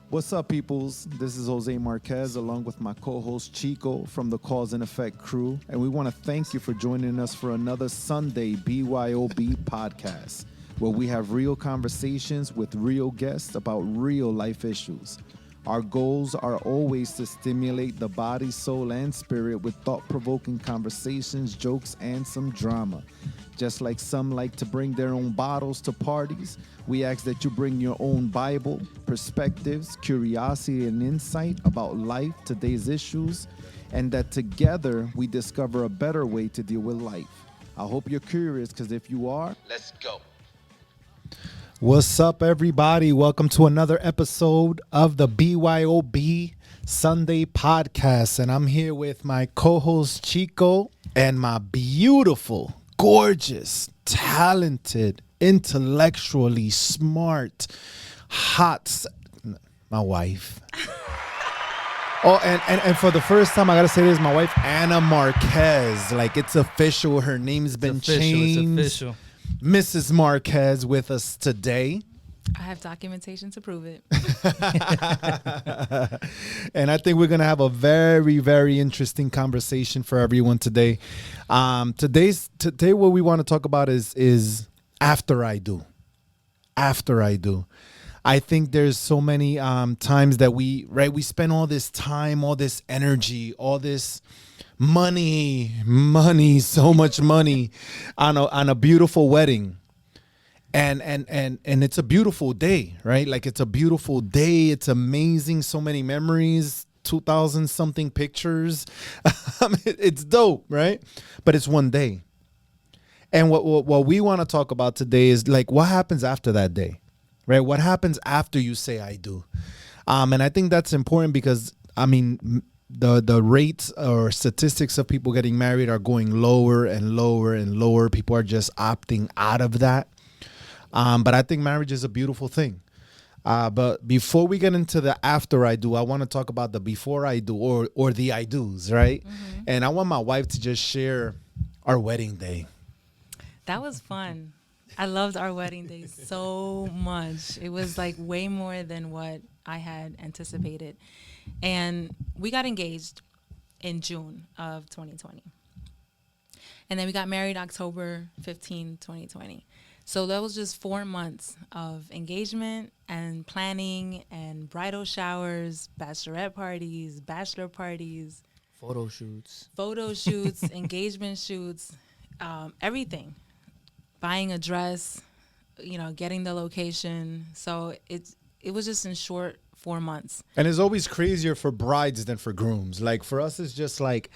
What's up, peoples? This is Jose Marquez along with my co-host Chico from the Cause and Effect crew, and we want to thank you for joining us for another Sunday BYOB Podcast, where we have real conversations with real guests about real life issues. Our goals are always to stimulate the body, soul, and spirit with thought-provoking conversations, jokes, and some drama. Just like some like to bring their own bottles to parties, we ask that you bring your own Bible, perspectives, curiosity, and insight about life, today's issues, and that together we discover a better way to deal with life. I hope you're curious, because if you are, let's go. What's up, everybody? Welcome to another episode of the BYOB Sunday Podcast, and I'm here with my co-host Chico and my beautiful, gorgeous, talented, intellectually smart, my wife. Oh, and for the first time, I gotta say this, my wife, Anna Marquez. Like, it's official. Her name's been changed. It's official. Mrs. Marquez with us today. I have documentation to prove it. And I think we're going to have a very, very interesting conversation for everyone today. Today what we want to talk about is after I do. After I do. I think there's so many times that we spend all this time, all this energy, all this money, so much money on a beautiful wedding. And it's a beautiful day, right? Like, it's a beautiful day. It's amazing. So many memories, 2,000 something pictures. It's dope, right? But it's one day. And what we want to talk about today is, like, what happens after that day, right? What happens after you say I do? And I think that's important because, I mean, the rates or statistics of people getting married are going lower and lower and lower. People are just opting out of that. But I think marriage is a beautiful thing. But before we get into the after I do, I want to talk about the before I do or the I do's, right? Mm-hmm. And I want my wife to just share our wedding day. That was fun. I loved our wedding day so much. It was like way more than what I had anticipated. And we got engaged in June of 2020. And then we got married October 15, 2020. So that was just 4 months of engagement and planning and bridal showers, bachelorette parties, bachelor parties. Photo shoots, engagement shoots, everything. Buying a dress, getting the location. So it was just in short 4 months. And it's always crazier for brides than for grooms. Like, for us, it's just like,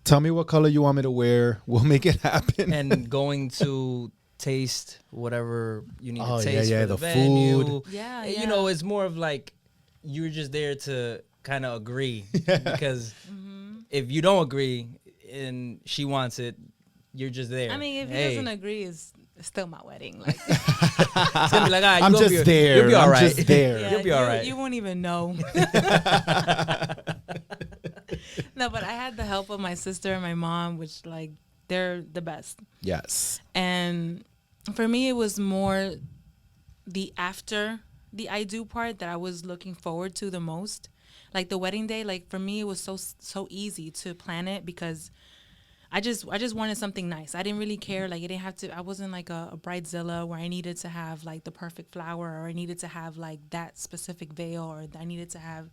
tell me what color you want me to wear. We'll make it happen. and going to taste whatever you need to taste for the venue. Food. Yeah. It's more of like you're just there to kind of agree. Yeah. Because if you don't agree and she wants it, you're just there. I mean, if he doesn't agree, it's still my wedding. Like, it's gonna be like, I'm just there. You'll be all right. I'm just there. Yeah, you'll be all right. You won't even know. No, but I had the help of my sister and my mom, which, like, they're the best. Yes. And for me, it was more the after the I do part that I was looking forward to the most. Like, the wedding day, like, for me, it was so easy to plan it because I just wanted something nice. I didn't really care. Like, it didn't have to, I wasn't like a bridezilla where I needed to have like the perfect flower, or I needed to have like that specific veil, or I needed to have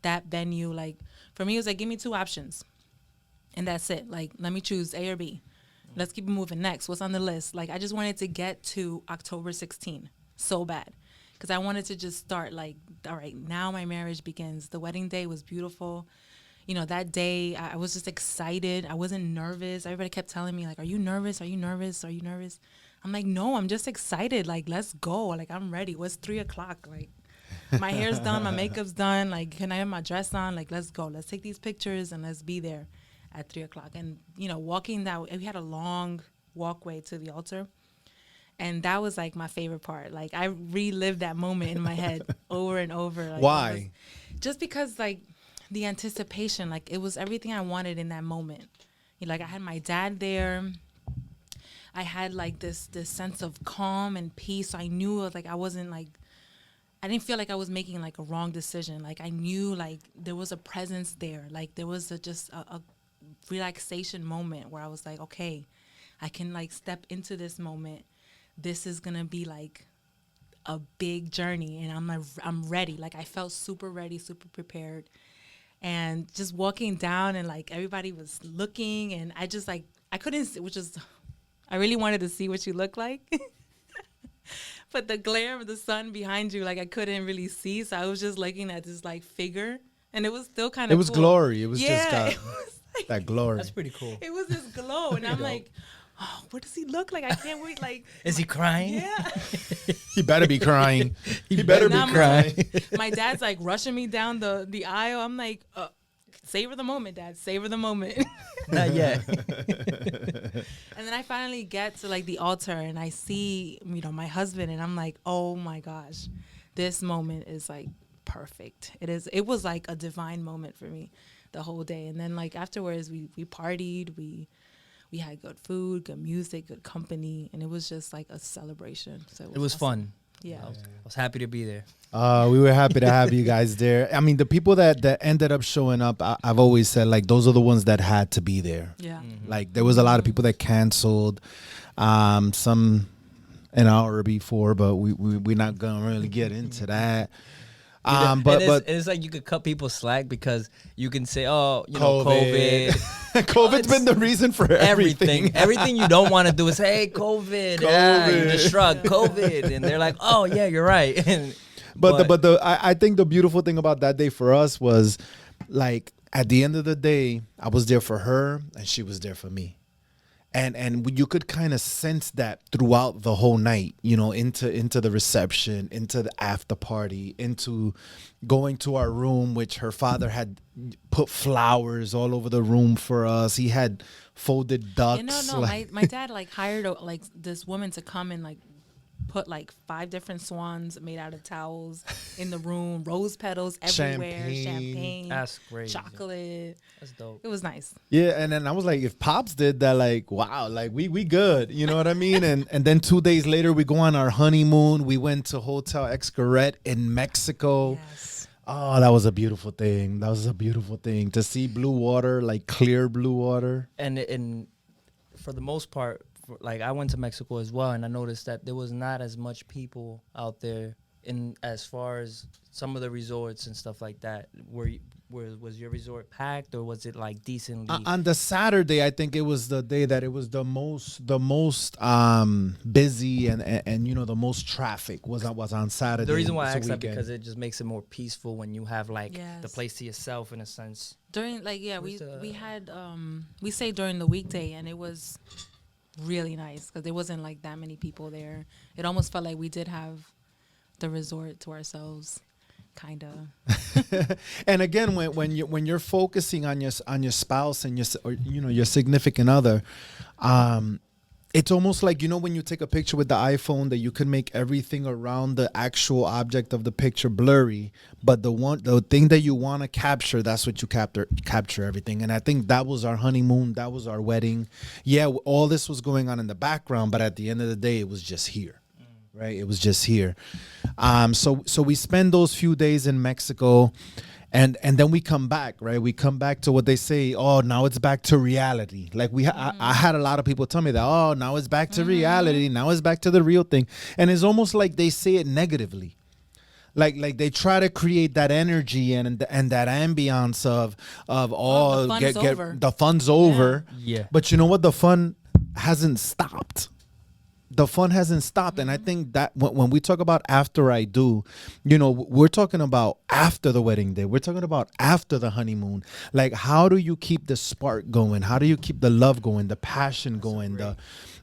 that venue. Like, for me, it was like, give me 2 options and that's it. Like, let me choose A or B. Let's keep moving. Next, what's on the list? Like, I just wanted to get to October 16 so bad because I wanted to just start like, all right, now my marriage begins. The wedding day was beautiful. That day, I was just excited. I wasn't nervous. Everybody kept telling me, like, are you nervous? Are you nervous? Are you nervous? I'm like, no, I'm just excited. Like, let's go. Like, I'm ready. What's 3 o'clock? Like, my hair's done. My makeup's done. Like, can I have my dress on? Like, let's go. Let's take these pictures and let's be there at 3 o'clock. And, walking that, we had a long walkway to the altar. And that was, like, my favorite part. Like, I relived that moment in my head over and over. Like, why? Just because, like, the anticipation, like, it was everything I wanted in that moment. Like, I had my dad there. I had like this sense of calm and peace. I knew like I wasn't like I didn't feel like I was making like a wrong decision. Like I knew like there was a presence there. Like there was just a relaxation moment where I was like, okay, I can like step into this moment. This is gonna be like a big journey, and I'm ready. Like I felt super ready, super prepared, and just walking down and like everybody was looking, and I just like I couldn't see, which is I really wanted to see what you look like. But the glare of the sun behind you, like I couldn't really see, so I was just looking at this like figure, and it was still kind of. It was cool. glory. It was just got it was like, that glory. That's pretty cool. It was this glow, and I'm like, oh, what does he look like? I can't wait. Like, Is he crying? yeah. He better be crying. He better be And I'm crying. my dad's like rushing me down the aisle. I'm like, savor the moment, Dad. Savor the moment. Not yet. And then I finally get to like the altar, and I see, my husband, and I'm like, oh my gosh, this moment is like perfect. It was like a divine moment for me the whole day. And then like afterwards we partied, we had good food, good music, good company, and it was just like a celebration. So It was awesome. fun. Yeah. I was happy to be there. We were happy to have you guys there. I mean, the people that ended up showing up, I've always said, like, those are the ones that had to be there. Yeah. Like, there was a lot of people that canceled, some an hour before, but we're not going to really get into that. But it's like you could cut people slack because you can say, oh, COVID. COVID's been the reason for everything. Everything you don't want to do is, hey, COVID. Yeah, you just shrug, COVID. And they're like, oh, yeah, you're right. I think the beautiful thing about that day for us was, like, at the end of the day, I was there for her and she was there for me. And you could kind of sense that throughout the whole night, into the reception, into the after party, into going to our room, which her father had put flowers all over the room for us. He had folded ducks. My dad like hired like this woman to come and like put like 5 different swans made out of towels in the room, rose petals everywhere, champagne, that's great, chocolate. That's dope. It was nice. Yeah, and then I was like, if Pops did that, like, wow, like we good, you know what I mean? And then 2 days later, we go on our honeymoon. We went to Hotel Xcaret in Mexico. Yes. Oh, that was a beautiful thing. That was a beautiful thing to see blue water, like clear blue water. And for the most part, like I went to Mexico as well, and I noticed that there was not as much people out there in as far as some of the resorts and stuff like that. Was your resort packed, or was it like decently? On the Saturday, I think it was the day that it was the most busy and the most traffic was on Saturday. The reason why I asked that because it just makes it more peaceful when you have like Yes. the place to yourself in a sense. During we had we stayed during the weekday, and it was really nice because there wasn't like that many people there. It almost felt like we did have the resort to ourselves, kind of. And again, when you're focusing on your spouse and your significant other, it's almost like, when you take a picture with the iPhone that you can make everything around the actual object of the picture blurry, but the thing that you want to capture, that's what you capture everything. And I think that was our honeymoon, that was our wedding. Yeah, all this was going on in the background, but at the end of the day, it was just here. Right, it was just here. So we spend those few days in Mexico, and then we come back. Right, we come back to what they say. Oh, now it's back to reality. Like I had a lot of people tell me that. Oh, now it's back to reality. Now it's back to the real thing. And it's almost like they say it negatively. Like they try to create that energy and that ambiance of the fun's over. Yeah. But you know what? The fun hasn't stopped. The fun hasn't stopped. And I think that when we talk about after I do, we're talking about after the wedding day. We're talking about after the honeymoon. Like, how do you keep the spark going? How do you keep the love going, the passion going,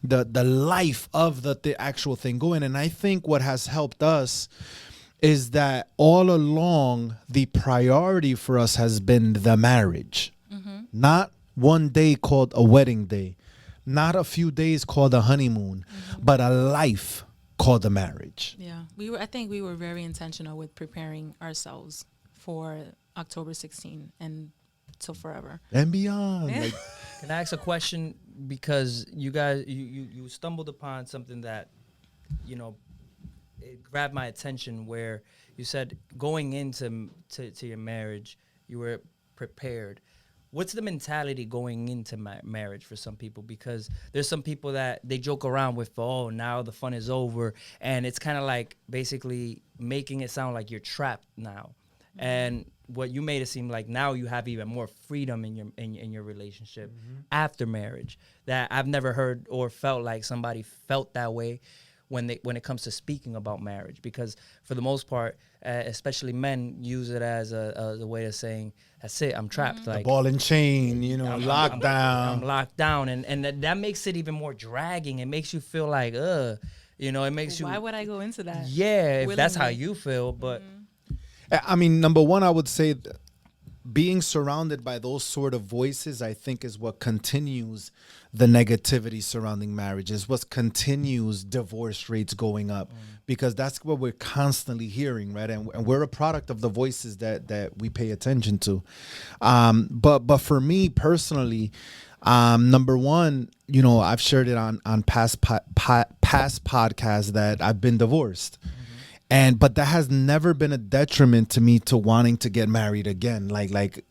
the life of the actual thing going? And I think what has helped us is that all along, the priority for us has been the marriage. Not one day called a wedding day. Not a few days called a honeymoon, but a life called a marriage. Yeah, I think we were very intentional with preparing ourselves for October 16 and till forever and beyond. Yeah. Can I ask a question? Because you guys, you stumbled upon something that, it grabbed my attention where you said going into to your marriage, you were prepared. What's the mentality going into marriage for some people? Because there's some people that they joke around with, oh, now the fun is over. And it's kind of like basically making it sound like you're trapped now. And what you made it seem like now you have even more freedom in your relationship after marriage. That I've never heard or felt like somebody felt that way when it comes to speaking about marriage, because for the most part, especially men use it as a way of saying, that's it, I'm trapped. Like ball and chain, locked down. I'm locked down. And that makes it even more dragging. It makes you feel like, it makes you. Why would I go into that? Yeah, if that's how willingly? you feel. But I mean, number one, I would say being surrounded by those sort of voices, I think, is what continues the negativity surrounding marriage, is what continues divorce rates going up, because that's what we're constantly hearing, right? And we're a product of the voices that we pay attention to. But for me personally, number one, I've shared it on past podcasts that I've been divorced. But that has never been a detriment to me to wanting to get married again. Like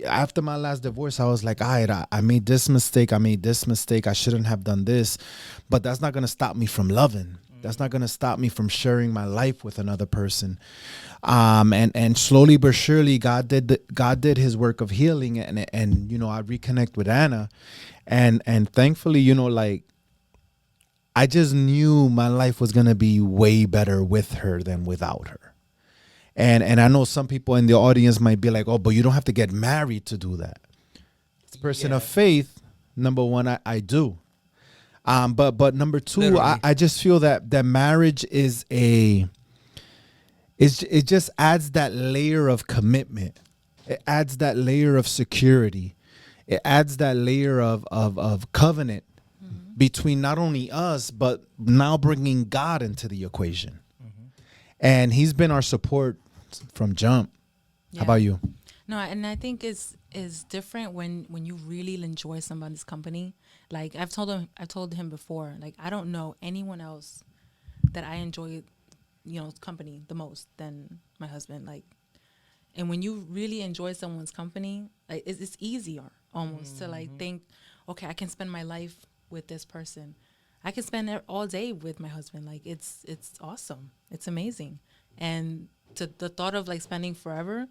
after my last divorce, I was like, all right, I made this mistake. I shouldn't have done this. But that's not going to stop me from loving. That's not going to stop me from sharing my life with another person. And slowly but surely, God did his work of healing. And I reconnect with Anna. And thankfully, I just knew my life was going to be way better with her than without her. And I know some people in the audience might be like, oh, but you don't have to get married to do that. As a person of faith, number one, I do. But number two, I just feel that marriage is it just adds that layer of commitment. It adds that layer of security. It adds that layer of covenant between not only us, but now bringing God into the equation. And he's been our support from jump. Yeah. How about you? No, and I think it's different when you really enjoy somebody's company. Like I've told him before, like I don't know anyone else that I enjoy, company the most than my husband. Like, and when you really enjoy someone's company, like it's easier almost to like think, okay, I can spend my life with this person. I can spend all day with my husband. Like it's awesome. It's amazing. And the thought of like spending forever,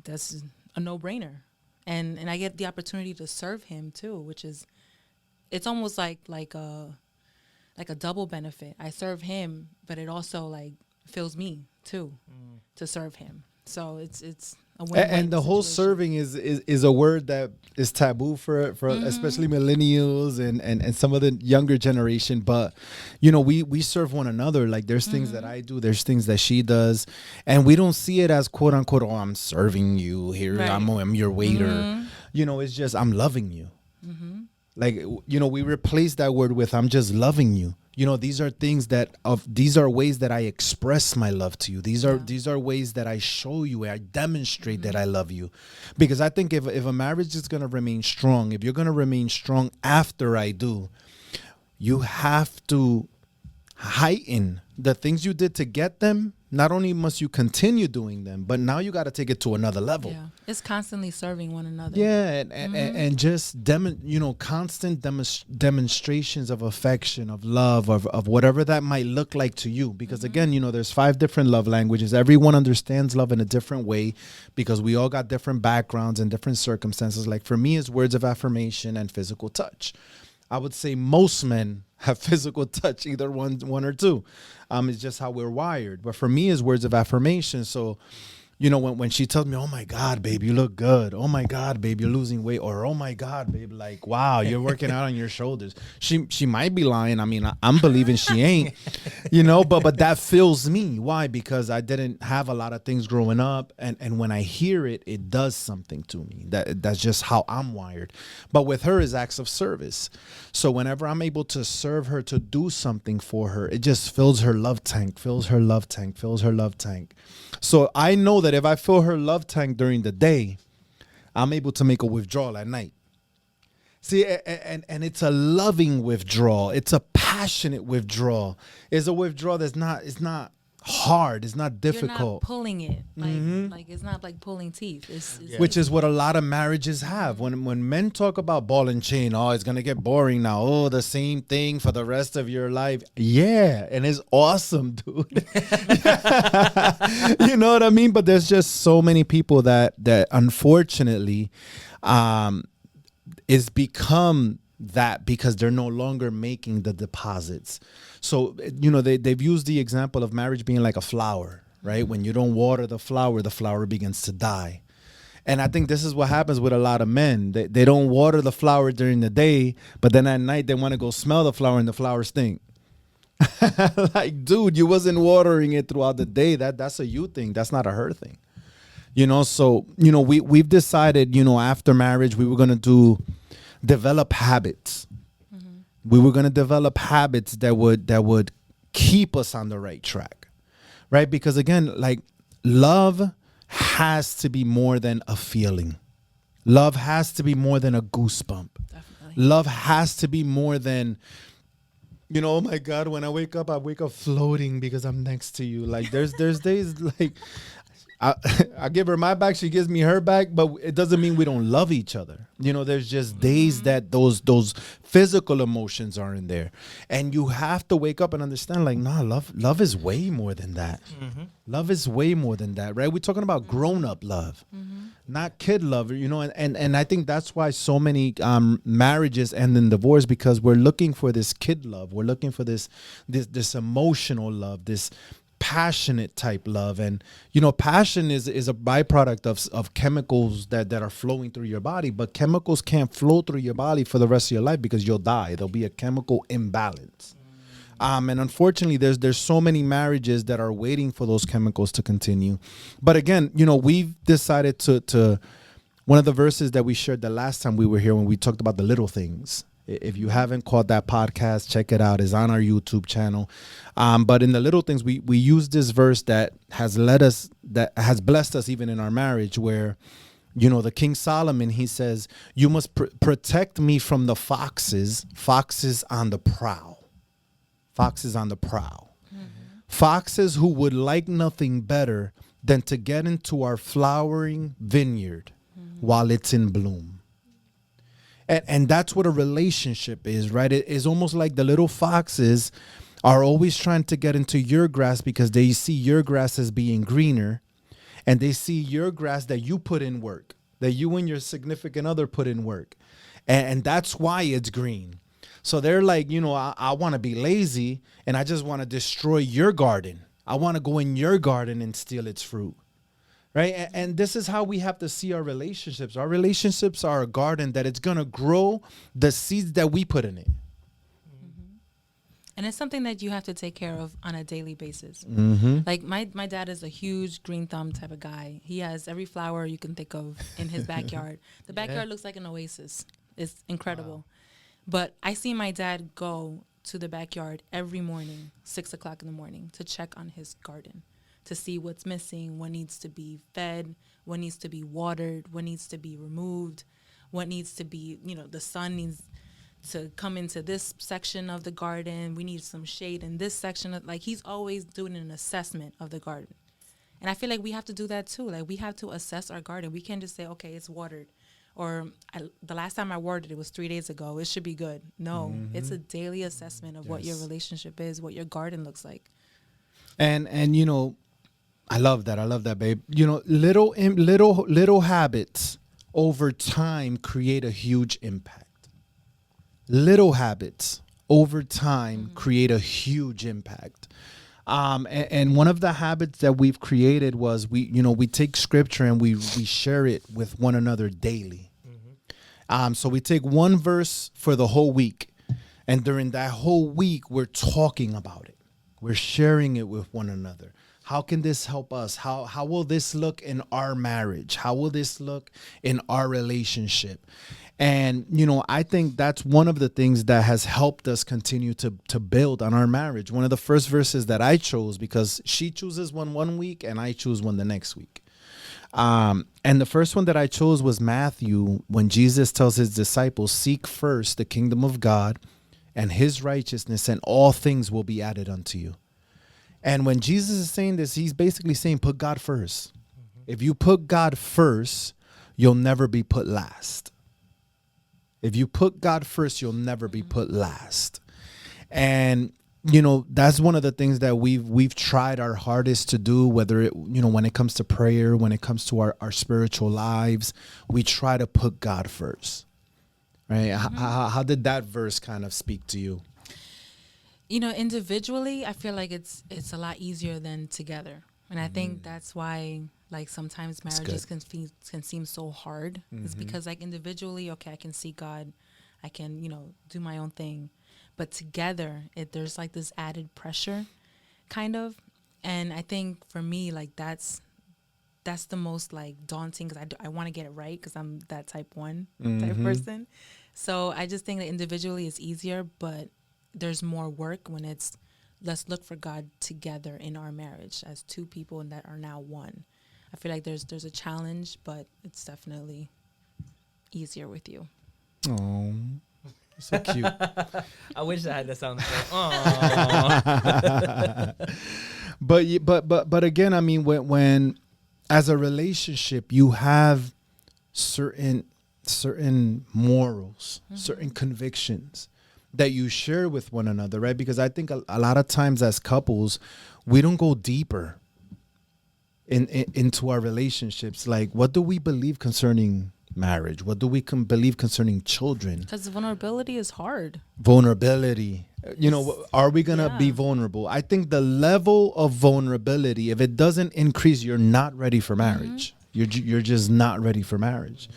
that's a no-brainer. And I get the opportunity to serve him too, which is, it's almost like a double benefit. I serve him, but it also like fills me too to serve him. So it's a win-win And the whole serving is a word that is taboo for especially millennials and some of the younger generation. But we serve one another. Like there's things that I do, there's things that she does, and we don't see it as quote unquote, oh, I'm serving you here. Right. I'm your waiter. It's just I'm loving you. Like we replace that word with I'm just loving you. These are these are ways that I express my love to you. These are ways that I show you, I demonstrate that I love you. Because I think if a marriage is going to remain strong, if you're going to remain strong after I do, you have to heighten the things you did to get them. Not only must you continue doing them, but now you got to take it to another level. Yeah, it's constantly serving one another. Yeah, and just constant demonstrations of affection, of love, of whatever that might look like to you. Because again, there's 5 different love languages. Everyone understands love in a different way because we all got different backgrounds and different circumstances. Like for me, it's words of affirmation and physical touch. I would say most men have physical touch, either one or two. It's just how we're wired. But for me, it's words of affirmation. So, when she tells me, oh my God, babe, you look good. Oh my God, babe, you're losing weight. Or, oh my God, babe, like, wow, you're working out on your shoulders. She might be lying. I mean, I'm believing she ain't, but that fills me. Why? Because I didn't have a lot of things growing up. And when I hear it, it does something to me. That's just how I'm wired. But with her is acts of service. So whenever I'm able to serve her, to do something for her, it just fills her love tank, So I know that if I fill her love tank during the day, I'm able to make a withdrawal at night. See, and it's a loving withdrawal. It's a passionate withdrawal. It's a withdrawal that's not, hard. It's not You're not difficult. pulling it. Like it's not like pulling teeth. It's Which is what a lot of marriages have. When men talk about ball and chain, oh, it's gonna get boring now. Oh, the same thing for the rest of your life. Yeah, and it's awesome, dude. You know what I mean? But there's just so many people that unfortunately is become that because they're no longer making the deposits. So, they've used the example of marriage being like a flower, right? When you don't water the flower begins to die. And I think this is what happens with a lot of men. They don't water the flower during the day, but then at night they want to go smell the flower and the flower stink. Like, dude, you wasn't watering it throughout the day. That's a you thing. That's not a her thing. So, we've decided, after marriage, we were going to develop habits. We were going to develop habits that would keep us on the right track, right? Because again, like, love has to be more than a feeling. Love has to be more than a goosebump. definitely. Love has to be more than, oh my God, when I wake up floating because I'm next to you. Like there's days like I give her my back, she gives me her back, but it doesn't mean we don't love each other. There's just days that those physical emotions are in there. And you have to wake up and understand, like, nah, love is way more than that. Love is way more than that, right? We're talking about grown-up love, not kid love, and I think that's why so many marriages end in divorce, because we're looking for this kid love. We're looking for this emotional love, this passionate type love. And passion is a byproduct of chemicals that are flowing through your body, but chemicals can't flow through your body for the rest of your life because you'll die. There'll be a chemical imbalance. And unfortunately there's so many marriages that are waiting for those chemicals to continue. But again, we've decided to one of the verses that we shared the last time we were here when we talked about the little things. If you haven't caught that podcast, check it out. It's on our YouTube channel. But in the little things, we use this verse that has blessed us even in our marriage, where, the King Solomon, he says, you must protect me from the foxes on the prowl. Foxes on the prowl. Foxes who would like nothing better than to get into our flowering vineyard while it's in bloom. And that's what a relationship is, right? It is almost like the little foxes are always trying to get into your grass because they see your grass as being greener, and they see your grass that you put in work, that you and your significant other put in work. And that's why it's green. So they're like, I want to be lazy and I just want to destroy your garden. I want to go in your garden and steal its fruit. Right. And this is how we have to see our relationships. Our relationships are a garden that it's going to grow the seeds that we put in it. And it's something that you have to take care of on a daily basis. Like my dad is a huge green thumb type of guy. He has every flower you can think of in his backyard. The backyard looks like an oasis. It's incredible. Wow. But I see my dad go to the backyard every morning, 6 o'clock in the morning, to check on his garden, to see what's missing, what needs to be fed, what needs to be watered, what needs to be removed, what needs to be, the sun needs to come into this section of the garden. We need some shade in this section. He's always doing an assessment of the garden. And I feel like we have to do that too. Like, we have to assess our garden. We can't just say, okay, it's watered. Or the last time I watered it was 3 days ago. It should be good. No, it's a daily assessment of what your relationship is, what your garden looks like. And I love that, babe. Little habits over time create a huge impact. Little habits over time create a huge impact. And one of the habits that we've created was we take scripture and we share it with one another daily. So we take one verse for the whole week, and during that whole week, we're talking about it. We're sharing it with one another. How can this help us? How will this look in our marriage? How will this look in our relationship? And, I think that's one of the things that has helped us continue to build on our marriage. One of the first verses that I chose, because she chooses one week and I choose one the next week. And the first one that I chose was Matthew, when Jesus tells his disciples, seek first the kingdom of God and his righteousness, and all things will be added unto you. And when Jesus is saying this, he's basically saying put God first. If you put God first, you'll never be put last. If you put God first, you'll never be put last. And that's one of the things that we've tried our hardest to do, whether it, when it comes to prayer, when it comes to our spiritual lives, we try to put God first. Right? How did that verse kind of speak to you? Individually, I feel like it's a lot easier than together. And I think that's why, like, sometimes marriages can seem so hard. It's because, like, individually, okay, I can see God, I can, do my own thing. But together, there's, like, this added pressure, kind of. And I think for me, like, that's the most, like, daunting, because I want to get it right, because I'm that type 1 type person. So I just think that individually is easier, but there's more work when it's, let's look for God together in our marriage as two people that are now one. I feel like there's a challenge, but it's definitely easier with you. Oh, so cute. I wish I had that sound effect. But again, I mean, when as a relationship, you have certain morals, certain convictions that you share with one another, right? Because I think a lot of times as couples, we don't go deeper into our relationships. Like, what do we believe concerning marriage? What do we believe concerning children? Because vulnerability is hard. Vulnerability. Are we going to be vulnerable? I think the level of vulnerability, if it doesn't increase, you're not ready for marriage. You're just not ready for marriage.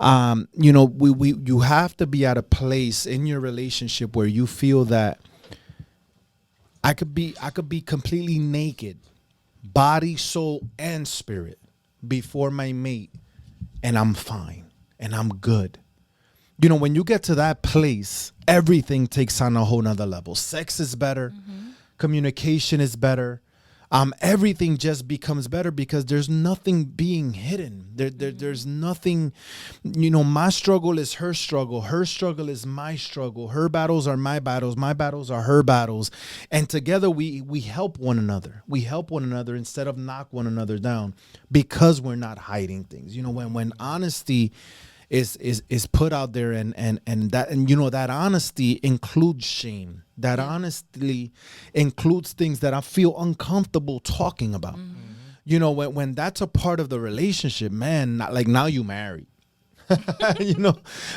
You have to be at a place in your relationship where you feel that I could be completely naked, body, soul, and spirit before my mate, and I'm fine and I'm good. When you get to that place, everything takes on a whole nother level. Sex is better, communication is better. Everything just becomes better because there's nothing being hidden. There's nothing, my struggle is her struggle is my struggle. Her battles are my battles are her battles. And together we help one another. We help one another instead of knock one another down because we're not hiding things. When honesty is put out there and that honesty includes shame. That honestly includes things that I feel uncomfortable talking about. When that's a part of the relationship, man, not like now you married.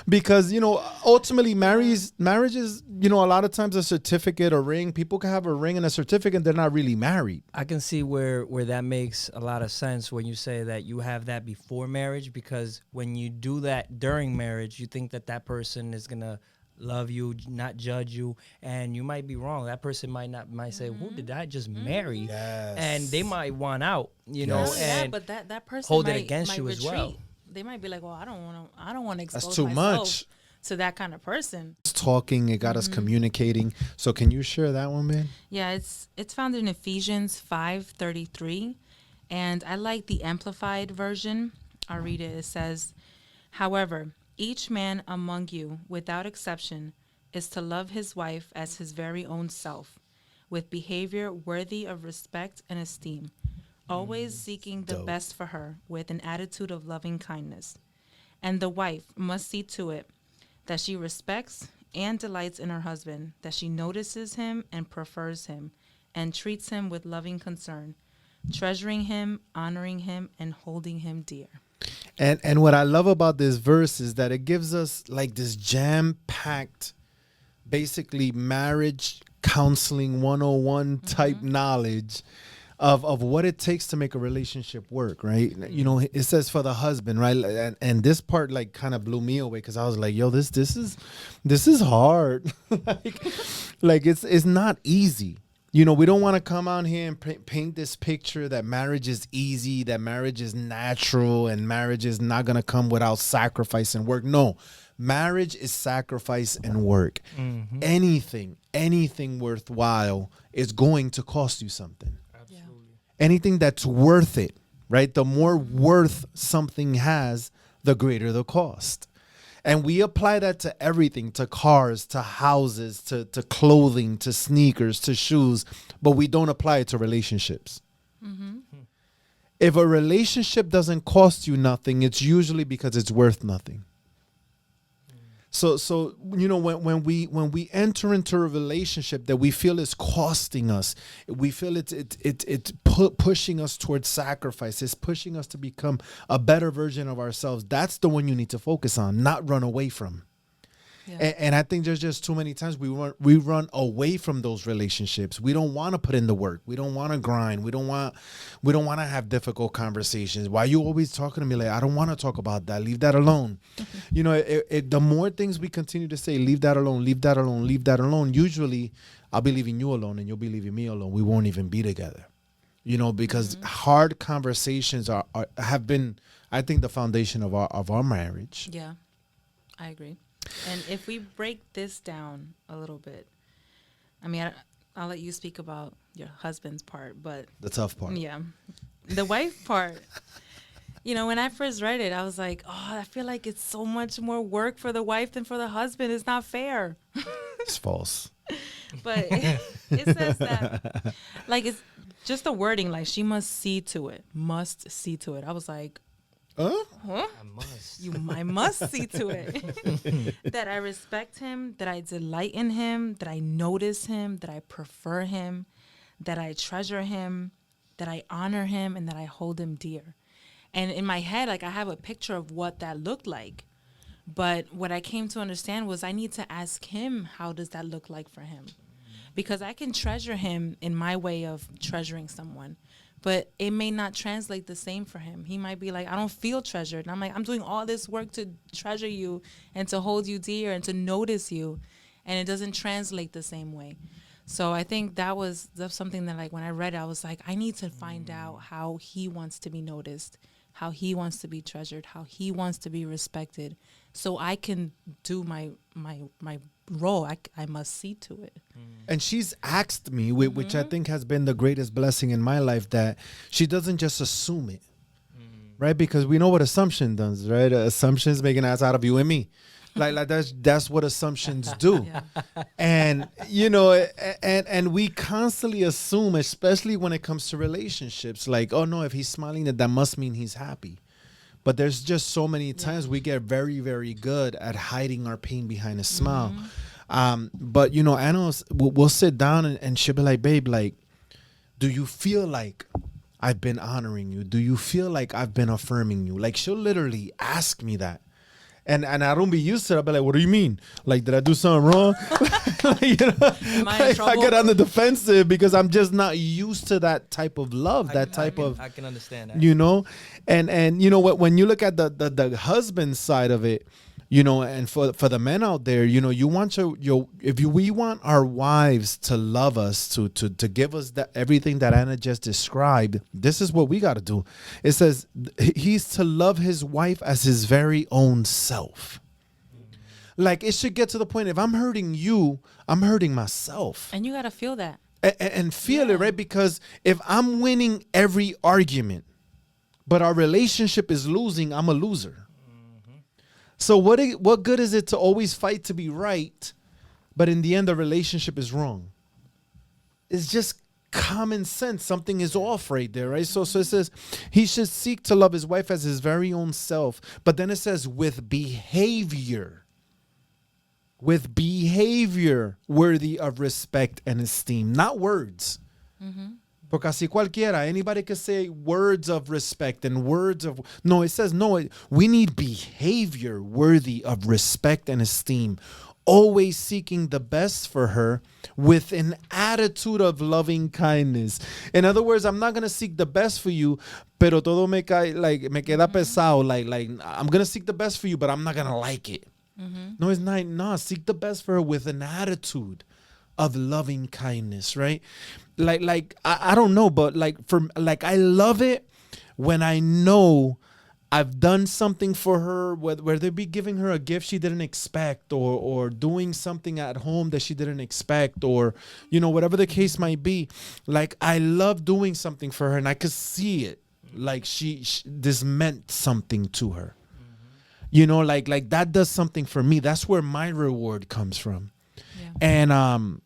Because ultimately marriage is a lot of times a certificate, a ring. People can have a ring and a certificate, they're not really married. I can see where that makes a lot of sense when you say that you have that before marriage, because when you do that during marriage, you think that person is gonna love you, not judge you, and you might be wrong. That person might say, "Who did I just marry?" Yes. And they might want out, and but that person hold might, it against you retreat. as well. They might be like, "Well, I don't want to expose That's too myself much to that kind of person." It's talking, it got us communicating. So can you share that one, man? Yeah, it's found in Ephesians 5:33, and I like the amplified version. I'll read it. It says, "However, each man among you, without exception, is to love his wife as his very own self, with behavior worthy of respect and esteem, always seeking the best for her with an attitude of loving kindness. And the wife must see to it that she respects and delights in her husband, that she notices him and prefers him, and treats him with loving concern, treasuring him, honoring him, and holding him dear." And what I love about this verse is that it gives us like this jam-packed, basically marriage counseling 101 type knowledge of what it takes to make a relationship work, right? It says for the husband, right? And this part like kind of blew me away because I was like, yo, this is hard. like it's not easy. We don't want to come out here and paint this picture that marriage is easy, that marriage is natural, and marriage is not going to come without sacrifice and work. No, marriage is sacrifice and work. Anything worthwhile is going to cost you something. Absolutely. Anything that's worth it, right? The more worth something has, the greater the cost. And we apply that to everything, to cars, to houses, to clothing, to sneakers, to shoes, but we don't apply it to relationships. Mm-hmm. If a relationship doesn't cost you nothing, it's usually because it's worth nothing. So you know, when we enter into a relationship that we feel is costing us, we feel it's pushing us towards sacrifice, it's pushing us to become a better version of ourselves. That's the one you need to focus on, not run away from. Yeah. And I think there's just too many times we run away from those relationships. We don't want to put in the work. We don't want to grind. We don't want to have difficult conversations. Why are you always talking to me like, I don't want to talk about that. Leave that alone. You know, the more things we continue to say, leave that alone, leave that alone, leave that alone. Usually I'll be leaving you alone and you'll be leaving me alone. We won't even be together. You know, because hard conversations have been, I think, the foundation of our marriage. Yeah, I agree. And if we break this down a little bit, I mean, I'll let you speak about your husband's part, but The tough part. yeah, the wife part, you know, when I first read it, I was like, oh, I feel like it's so much more work for the wife than for the husband. It's not fair. It's false. But it says that, like, it's just the wording, like, she must see to it. I was like, Huh? huh? I must see to it. That I respect him, that I delight in him, that I notice him, that I prefer him, that I treasure him, that I honor him, and that I hold him dear. And in my head, like, I have a picture of what that looked like. But what I came to understand was I need to ask him, how does that look like for him? Because I can treasure him in my way of treasuring someone, but it may not translate the same for him. He might be like, I don't feel treasured. And I'm like, I'm doing all this work to treasure you and to hold you dear and to notice you, and it doesn't translate the same way. So I think that's something that, like, when I read it, I was like, I need to find out how he wants to be noticed, how he wants to be treasured, how he wants to be respected, so I can do my role. I must see to it. And she's asked me, which I think has been the greatest blessing in my life, that she doesn't just assume it, right? Because we know what assumption does, right? Assumptions make an ass out of you and me. Like that's what assumptions do. Yeah. And, you know, and we constantly assume, especially when it comes to relationships, like, oh, no, if he's smiling, that must mean he's happy. But there's just so many times we get very, very good at hiding our pain behind a smile. But, you know, Anna will sit down and she'll be like, babe, like, do you feel like I've been honoring you? Do you feel like I've been affirming you? Like, she'll literally ask me that. And I don't be used to it. I'll be like, what do you mean? Like, did I do something wrong? You know, Am I in trouble? I get on the defensive because I'm just not used to that type of love, I can understand that. You know, and you know what, when you look at the husband side of it, you know, and for the men out there, you know, you want we want our wives to love us, to give us that everything that Anna just described. This is what we got to do. It says he's to love his wife as his very own self. Like, it should get to the point, if I'm hurting you, I'm hurting myself. And you got to feel that. And feel it, right? Because if I'm winning every argument, but our relationship is losing, I'm a loser. So what good is it to always fight to be right, but in the end the relationship is wrong? It's just common sense. Something is off right there, right? So it says he should seek to love his wife as his very own self. But then it says with behavior worthy of respect and esteem, not words. Porque así cualquiera, anybody could say words of respect and words of... No, it says, no, we need behavior worthy of respect and esteem. Always seeking the best for her with an attitude of loving kindness. In other words, I'm not going to seek the best for you, pero todo me queda pesado. Like, I'm going to seek the best for you, but I'm not going to like it. No, it's not. No, seek the best for her with an attitude of loving kindness, right? Like I don't know, but I love it when I know I've done something for her, where they be giving her a gift she didn't expect, or doing something at home that she didn't expect, or, you know, whatever the case might be. Like, I love doing something for her, and I could see it. Like, this meant something to her. You know, like that does something for me. That's where my reward comes from. Yeah. And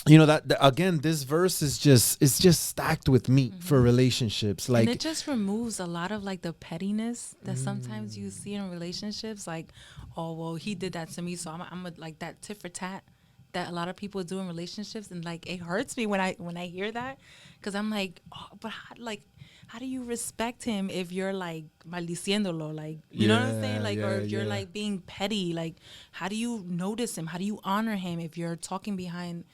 you know that again, this verse is just stacked with meat for relationships. Like, and it just removes a lot of like the pettiness that sometimes you see in relationships. Like, oh well, he did that to me, so I'm a, like that tit for tat that a lot of people do in relationships, and like it hurts me when I hear that, because I'm like, oh, but how do you respect him if you're like maldiciéndolo, like, you know what I'm saying, like, or if you're like being petty, like, how do you notice him? How do you honor him if you're talking behind,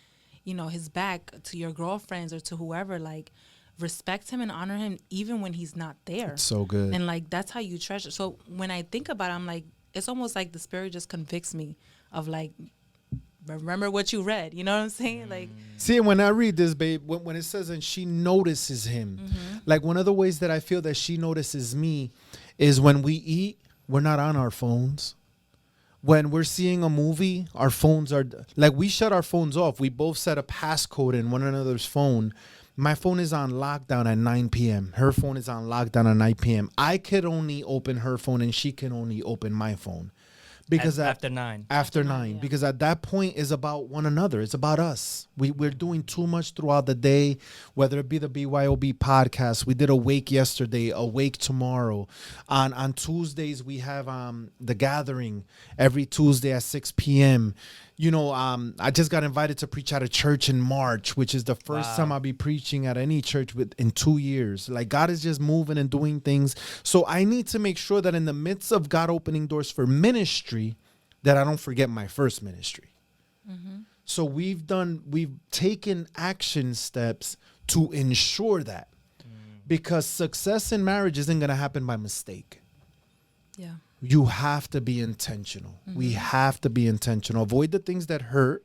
you know, his back to your girlfriends or to whoever? Like, respect him and honor him even when he's not there. it's so good. And like that's how you treasure. So when I think about it, I'm like, it's almost like the spirit just convicts me of like, remember what you read, you know what I'm saying? Like, see, when I read this, babe, when it says, and she notices him, like one of the ways that I feel that she notices me is when we eat, we're not on our phones. When we're seeing a movie, our phones are like, we shut our phones off. We both set a passcode in one another's phone. My phone is on lockdown at 9 p.m. Her phone is on lockdown at 9 p.m. I could only open her phone and she can only open my phone. Because after 9. After 9. Yeah. Because at that point is about one another. It's about us. We're doing too much throughout the day, whether it be the BYOB podcast. We did a wake yesterday, a wake tomorrow. On Tuesdays, we have the gathering every Tuesday at 6 p.m. You know, I just got invited to preach at a church in March, which is the first time I'll be preaching at any church in 2 years. Like, God is just moving and doing things. So I need to make sure that in the midst of God opening doors for ministry, that I don't forget my first ministry. So we've taken action steps to ensure that. Because success in marriage isn't going to happen by mistake. yeah. You have to be intentional. We have to be intentional. Avoid the things that hurt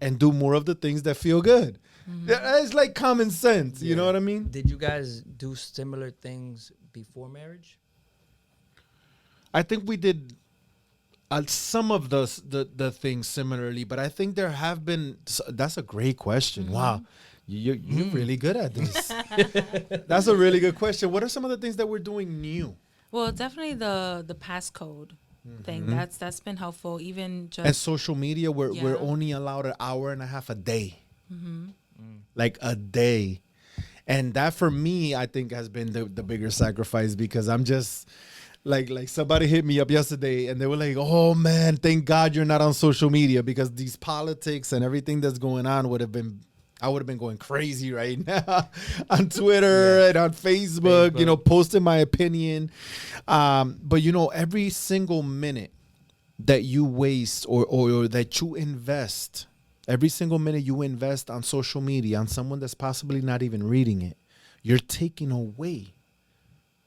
and do more of the things that feel good. It's like common sense. You know what I mean? Did you guys do similar things before marriage? I think we did some of the things similarly, but I think there have been. That's a great question. Wow. You're really good at this. That's a really good question. What are some of the things that we're doing new? Well, definitely the passcode thing. That's been helpful. Even just And social media, we're Yeah. only allowed an hour and a half a day. Like a day. And that for me, I think has been the bigger sacrifice, because I'm just like somebody hit me up yesterday and they were like, oh man, thank God you're not on social media, because these politics and everything that's going on I would have been going crazy right now on Twitter and on Facebook, you know, posting my opinion. But, you know, every single minute that you waste or that you invest, every single minute you invest on social media, on someone that's possibly not even reading it, you're taking away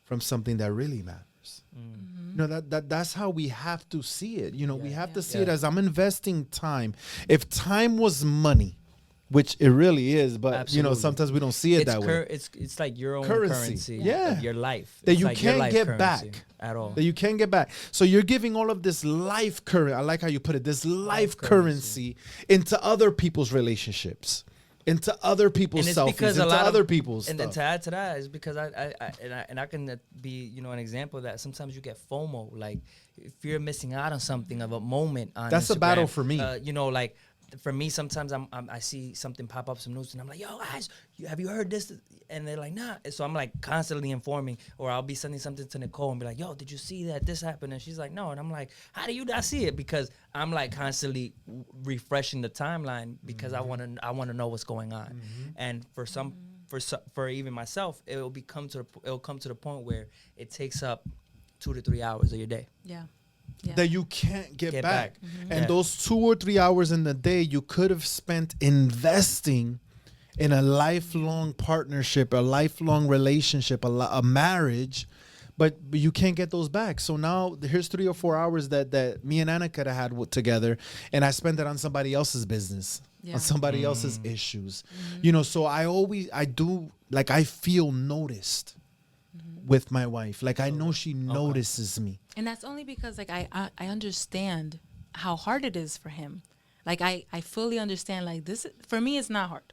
from something that really matters. You know, that's how we have to see it. You know, we have to see it as, I'm investing time. If time was money, which it really is, but Absolutely. you know, sometimes we don't see it that way. It's like your own Currency. of your life. That It's you like your can't life get currency back. at all. That you can't get back. So you're giving all of this life currency. I like how you put it. This life currency into other people's relationships, into other people's selfies, into other people's and stuff. then to add to that is because I can be, you know, an example of that sometimes you get FOMO, like if you're missing out on something of a moment on That's a Instagram, battle for me. you know, like for me, sometimes I see something pop up, some news, and I'm like, yo, guys, have you heard this? And they're like, nah. So I'm like constantly informing, or I'll be sending something to Nicole and be like, yo, did you see that this happened? And she's like, no. And I'm like, how do you not see it? Because I'm like constantly refreshing the timeline because I want to know what's going on. And for even myself, it'll come to the point where it takes up 2 to 3 hours of your day. Yeah. That you can't get back. And Yeah. those 2 or 3 hours in the day you could have spent investing in a lifelong partnership, a lifelong relationship, a marriage, but you can't get those back. So now here's 3 or 4 hours that me and Anna could have had together, and I spent it on somebody else's business, on somebody else's issues. You know, so I feel noticed with my wife. Like, I know she notices me. And that's only because like I understand how hard it is for him. Like I fully understand, like this for me it's not hard.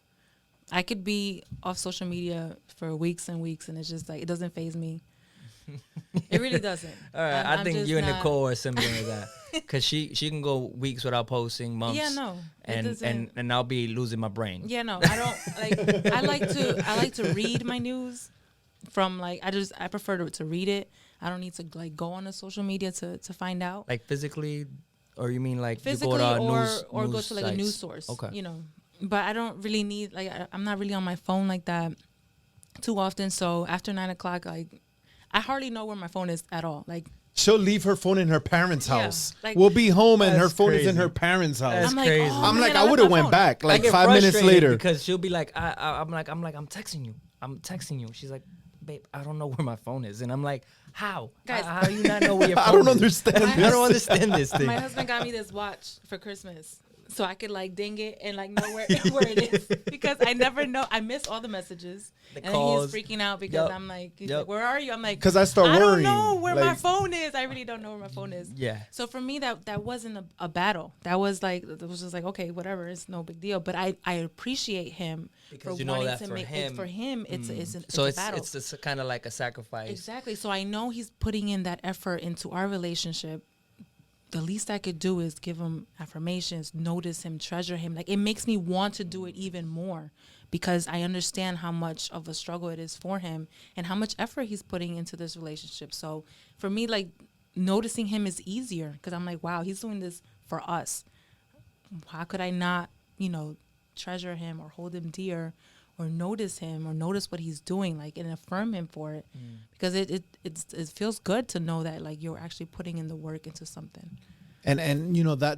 I could be off social media for weeks and weeks and it's just like it doesn't faze me. It really doesn't. All right, I'm I think just you and not- Nicole are similar to that, because she can go weeks without posting, months. Yeah, no, it and doesn't. and I'll be losing my brain. Yeah, no, I don't like. I like to read my news from like I prefer to read it. I don't need to like go on the social media to find out Like physically, or you mean like physically, you go to or news go to like a sites? news source. Okay. You know, but I don't really need like I'm not really on my phone like that too often. So after 9 o'clock, like I hardly know where my phone is at all. Like She'll leave her phone in her parents' Yeah, house. like- We'll be home and her That's phone is in crazy. her parents' house. That's I'm like, crazy. oh, I'm man, like, I left would have my went phone. back I like get 5 minutes frustrated later. because she'll be like, I'm like, I'm texting you. I'm texting you. She's like, babe, I don't know where my phone is, and I'm like, how? Guys, how do you not know where your phone I don't is? understand. I don't understand this thing. My husband got me this watch for Christmas, so I could like ding it and like know where it is because I never know. I miss all the messages, The and calls. he's freaking out because Yup. I'm like, he's Yup. like, where are you? I'm like, 'Cause I start I worrying, don't know where my like- phone is. I really don't know where my phone is. Yeah. So for me, that wasn't a battle. That was like, it was just like, okay, whatever, it's no big deal. But I appreciate him Because for you know wanting that to for make him- it for him. It's So a battle. it's just kind of like a sacrifice. Exactly. So I know he's putting in that effort into our relationship. The least I could do is give him affirmations, notice him, treasure him. Like it makes me want to do it even more because I understand how much of a struggle it is for him and how much effort he's putting into this relationship. So for me, like noticing him is easier because I'm like, wow, he's doing this for us. How could I not, treasure him or hold him dear or notice him or notice what he's doing, like, and affirm him for it, because it feels good to know that like you're actually putting in the work into something. And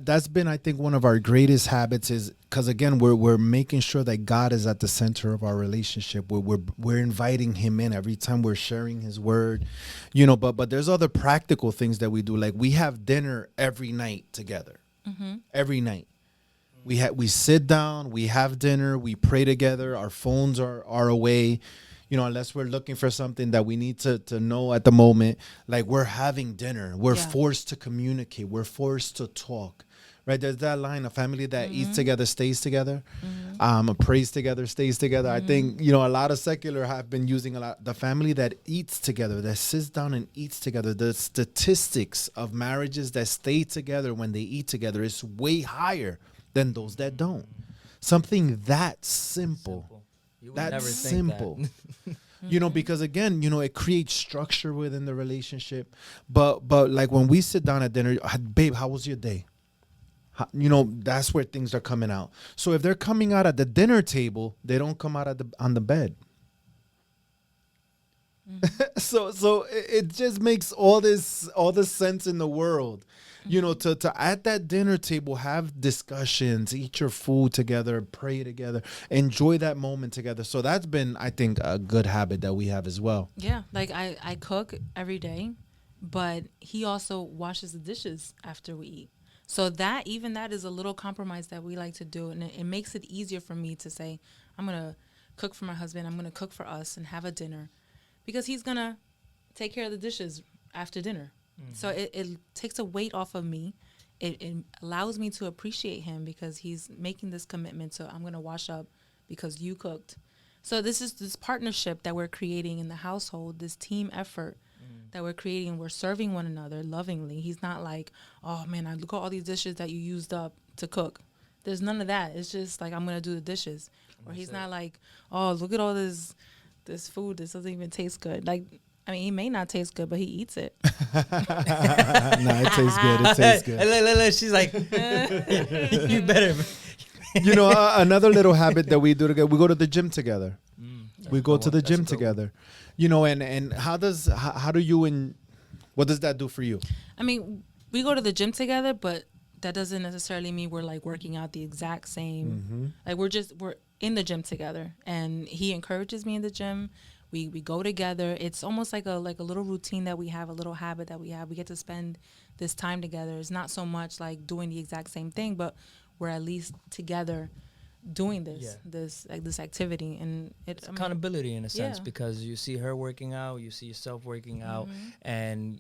that's been, I think, one of our greatest habits is because again we're making sure that God is at the center of our relationship. We're inviting Him in every time we're sharing His word, But there's other practical things that we do, like we have dinner every night together, every night. We sit down, we have dinner, we pray together. Our phones are away. Unless we're looking for something that we need to know at the moment, like we're having dinner. We're Yeah. forced to communicate. We're forced to talk, right? There's that line, a family that eats together stays together. Prays together stays together. I think, a lot of secular have been using the family that eats together, that sits down and eats together. The statistics of marriages that stay together when they eat together is way higher than those that don't. Something that simple. You would That's never think simple. that. Because again, it creates structure within the relationship. But like when we sit down at dinner, babe, how was your day? That's where things are coming out. So if they're coming out at the dinner table, they don't come out on the bed. So it just makes all the sense in the world. To at that dinner table, have discussions, eat your food together, pray together, enjoy that moment together. So that's been, I think, a good habit that we have as well. Yeah, like I cook every day, but he also washes the dishes after we eat. So that is a little compromise that we like to do, and it makes it easier for me to say, I'm gonna cook for my husband, I'm gonna cook for us, and have a dinner, because he's gonna take care of the dishes after dinner. So it takes a weight off of me. It allows me to appreciate him because he's making this commitment to, I'm going to wash up because you cooked. So this is this partnership that we're creating in the household, this team effort that we're creating. We're serving one another lovingly. He's not like, oh man, I look at all these dishes that you used up to cook. There's none of that. It's just like, I'm going to do the dishes. Or he's not like, oh, look at all this food. This doesn't even taste good. Like, I mean, he may not taste good, but he eats it. No, it tastes good. It tastes good. She's like, you better. Another little habit that we do together, we go to the gym together. We go to the gym together. And how do you and what does that do for you? I mean, we go to the gym together, but that doesn't necessarily mean we're like working out the exact same. Like we're in the gym together, and he encourages me in the gym. We go together. It's almost like a little routine that we have, a little habit that we have. We get to spend this time together. It's not so much like doing the exact same thing, but we're at least together doing this activity, and It's accountability in a sense, Yeah. because you see her working out, you see yourself working out, and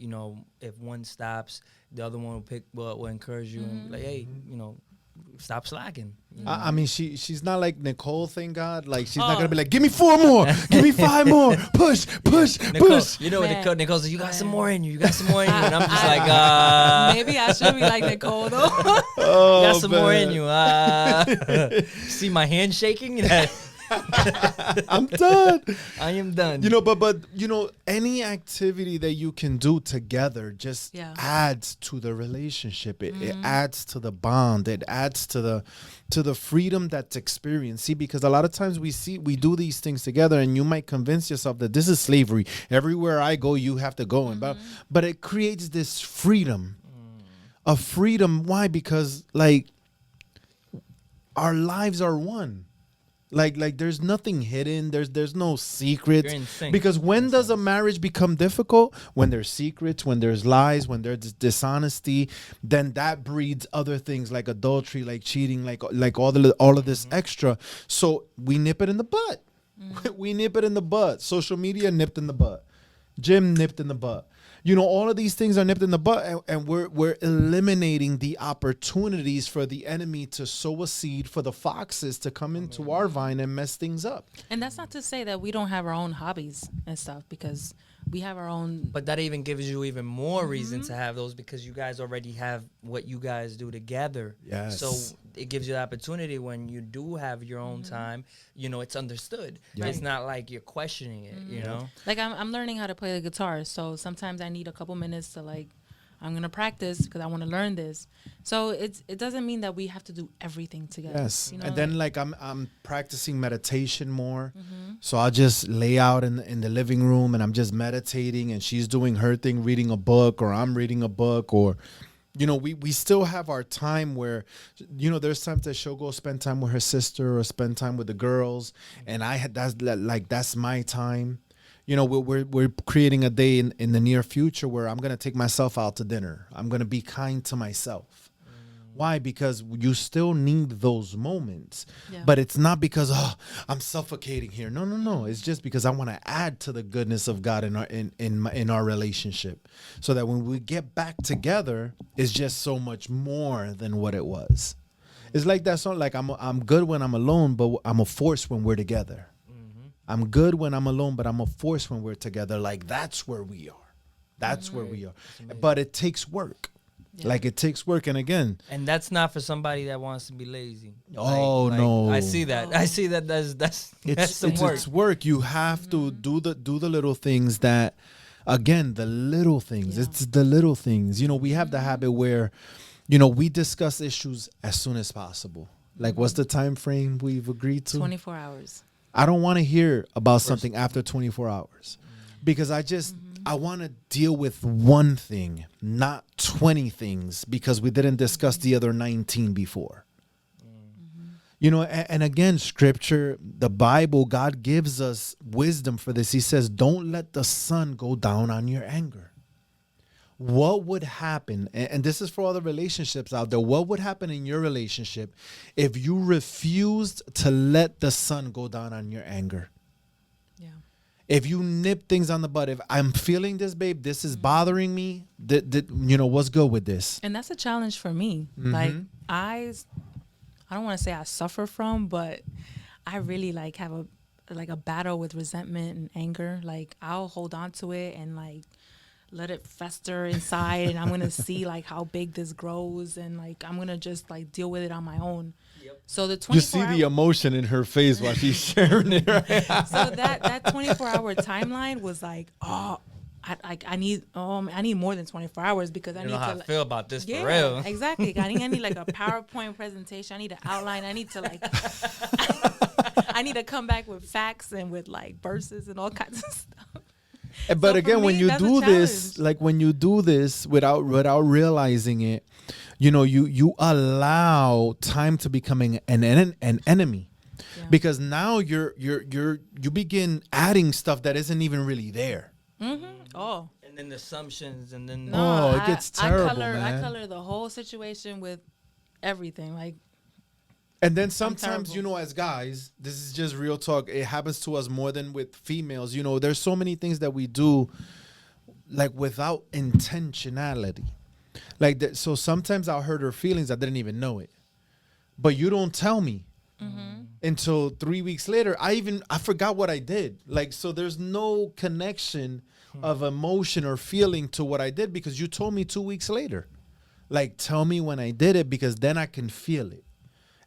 if one stops, the other one will encourage you and be like, hey, stop slacking. You know? I mean, she's not like Nicole, thank God. Like, she's not gonna be like, give me 4 more, give me 5 more, push, Nicole, push. you know what Man. Nicole says, you got some more in you, you got some more in you. And I'm just like, Maybe I should be like Nicole though. Oh, got some more in man. you. See my hand shaking? I'm done. I am done. You know, but you know, any activity that you can do together just adds to the relationship. It adds to the bond. It adds to the freedom that's experienced. See, because a lot of times we do these things together, and you might convince yourself that this is slavery. Everywhere I go, you have to go, and but it creates this freedom. A freedom. Why? Because like our lives are one. Like there's nothing hidden. There's no secrets. You're in sync. Because when does a marriage become difficult? When there's secrets, when there's lies, when there's dishonesty, then that breeds other things like adultery, like cheating, like all of this extra. So we nip it in the butt. We nip it in the butt. Social media nipped in the butt. Gym nipped in the butt. You know, all of these things are nipped in the butt, and we're eliminating the opportunities for the enemy to sow a seed, for the foxes to come into our vine and mess things up. And that's not to say that we don't have our own hobbies and stuff, because we have our own. But that even gives you even more reason to have those, because you guys already have what you guys do together. Yes. So it gives you the opportunity when you do have your own time, you know, it's understood. Yeah. It's not like you're questioning it, you know? Like I'm learning how to play the guitar, so sometimes I need a couple minutes to like, I'm gonna practice because I want to learn this. So it doesn't mean that we have to do everything together. Yes, you know? and then like I'm practicing meditation more, so I'll just lay out in the living room and I'm just meditating, and she's doing her thing, reading a book, or I'm reading a book, or you know, we still have our time where, you know, there's times that she'll go spend time with her sister or spend time with the girls, and that's my time. You know, we're creating a day in the near future where I'm gonna take myself out to dinner. I'm gonna be kind to myself. Why? Because you still need those moments, but it's not because I'm suffocating here. No. It's just because I want to add to the goodness of God in our relationship, so that when we get back together, it's just so much more than what it was. It's like that song, like I'm good when I'm alone, but I'm a force when we're together. I'm good when I'm alone, but I'm a force when we're together. Like that's where we are. That's where we are. But it takes work. Yeah. Like it takes work, and again, and that's not for somebody that wants to be lazy. Oh no, I see that. I see that. That's some work. It's work. You have to do the little things that, again, the little things. It's the little things. You know, we have the habit where, you know, we discuss issues as soon as possible. Like, what's the time frame we've agreed to? 24 hours. I don't want to hear about something after 24 hours, because I want to deal with one thing, not 20 things, because we didn't discuss the other 19 before. You know, and again, scripture, the Bible, God gives us wisdom for this. He says, don't let the sun go down on your anger. What would happen, and this is for all the relationships out there, what would happen in your relationship if you refused to let the sun go down on your anger? Yeah. If you nip things on the butt, if I'm feeling this, babe, this is bothering me, you know, what's good with this? And that's a challenge for me. Like I don't want to say I suffer from, but I really like have a battle with resentment and anger. Like I'll hold on to it and like let it fester inside, and I'm gonna see like how big this grows, and like I'm gonna just like deal with it on my own. Yep. So the 24 you see the emotion in her face while she's sharing it. Right? So that 24-hour timeline was like, I need more than 24 hours, because I need know how to I feel about this yeah, for real. Exactly. I need like a PowerPoint presentation. I need an outline. I need to like I need to come back with facts and with like verses and all kinds of stuff. But So again, for when me, you that's a do this, challenge. like when you do this without realizing it, you know, you allow time to becoming an enemy. Yeah. Because now you begin adding stuff that isn't even really there. Oh. And then the assumptions, and then No. It gets terrible, I man. color the whole situation with everything. Like, And then sometimes, terrible. you know, as guys, this is just real talk. It happens to us more than with females. You know, there's so many things that we do like without intentionality. Like that. So sometimes I'll hurt her feelings. I didn't even know it. but you don't tell me until 3 weeks later. I forgot what I did. Like, so there's no connection of emotion or feeling to what I did because you told me 2 weeks later. Like, tell me when I did it because then I can feel it.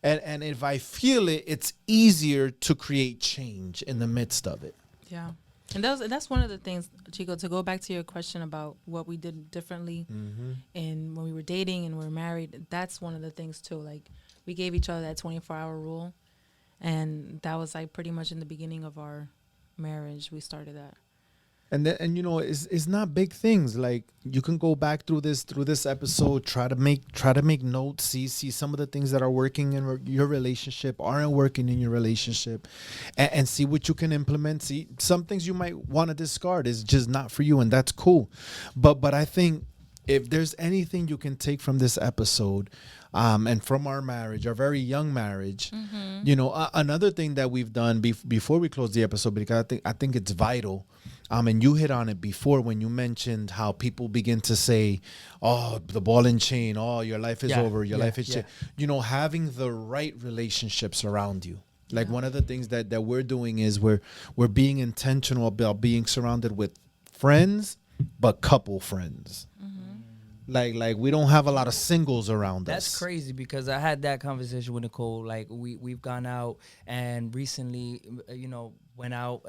And if I feel it, it's easier to create change in the midst of it. Yeah. And that's one of the things, Chico, to go back to your question about what we did differently in when we were dating and we were married. That's one of the things too. Like, we gave each other that 24-hour rule. And that was like pretty much in the beginning of our marriage. We started that. And you know, it's not big things. Like, you can go back through this episode, try to make notes, see some of the things that are working in your relationship, aren't working in your relationship, and see what you can implement. See, some things you might want to discard is just not for you, and that's cool. But I think if there's anything you can take from this episode, and from our marriage, our very young marriage, you know, another thing that we've done before we close the episode, because I think it's vital. And you hit on it before when you mentioned how people begin to say, oh, the ball and chain, oh, your life is over, your life is changed. You know, having the right relationships around you. Like, one of the things that we're doing is we're being intentional about being surrounded with friends, but couple friends. Like we don't have a lot of singles around us. That's crazy because I had that conversation with Nicole. Like, we've gone out and recently, you know, went out